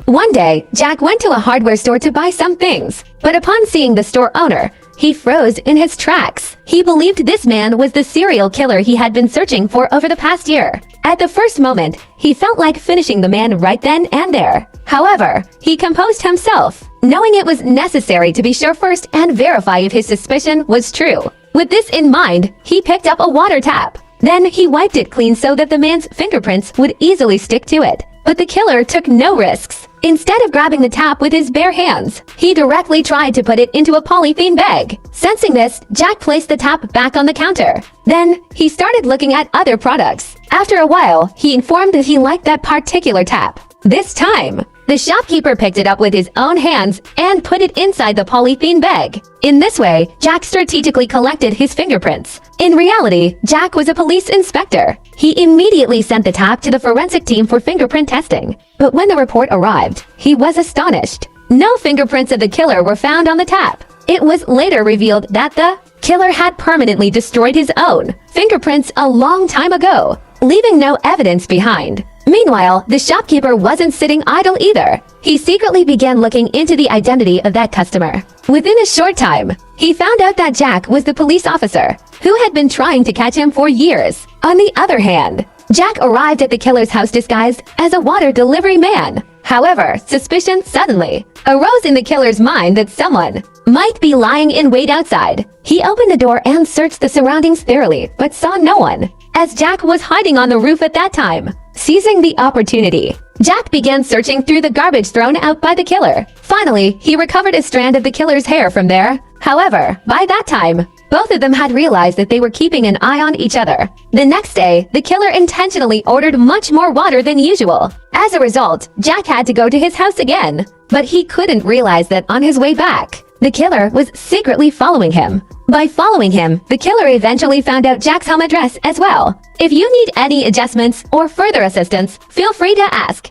One day, Jack went to a hardware store to buy some things, but upon seeing the store owner, he froze in his tracks. He believed this man was the serial killer he had been searching for over the past year. At the first moment, he felt like finishing the man right then and there. However, he composed himself, knowing it was necessary to be sure first and verify if his suspicion was true. With this in mind, he picked up a water tap. Then he wiped it clean so that the man's fingerprints would easily stick to it. But the killer took no risks. Instead of grabbing the tap with his bare hands, he directly tried to put it into a polythene bag. Sensing this, Jack placed the tap back on the counter. Then, he started looking at other products. After a while, he informed that he liked that particular tap. This time, the shopkeeper picked it up with his own hands and put it inside the polythene bag. In this way, Jack strategically collected his fingerprints. In reality, Jack was a police inspector. He immediately sent the tap to the forensic team for fingerprint testing. But when the report arrived, he was astonished. No fingerprints of the killer were found on the tap. It was later revealed that the killer had permanently destroyed his own fingerprints a long time ago, leaving no evidence behind. Meanwhile, the shopkeeper wasn't sitting idle either. He secretly began looking into the identity of that customer. Within a short time, he found out that Jack was the police officer who had been trying to catch him for years. On the other hand, Jack arrived at the killer's house disguised as a water delivery man. However, suspicion suddenly arose in the killer's mind that someone might be lying in wait outside. He opened the door and searched the surroundings thoroughly, but saw no one, as Jack was hiding on the roof at that time. Seizing the opportunity, Jack began searching through the garbage thrown out by the killer. Finally, he recovered a strand of the killer's hair from there. However, by that time, both of them had realized that they were keeping an eye on each other. The next day, the killer intentionally ordered much more water than usual. As a result, Jack had to go to his house again. But he couldn't realize that on his way back, the killer was secretly following him. By following him, the killer eventually found out Jack's home address as well. If you need any adjustments or further assistance, feel free to ask.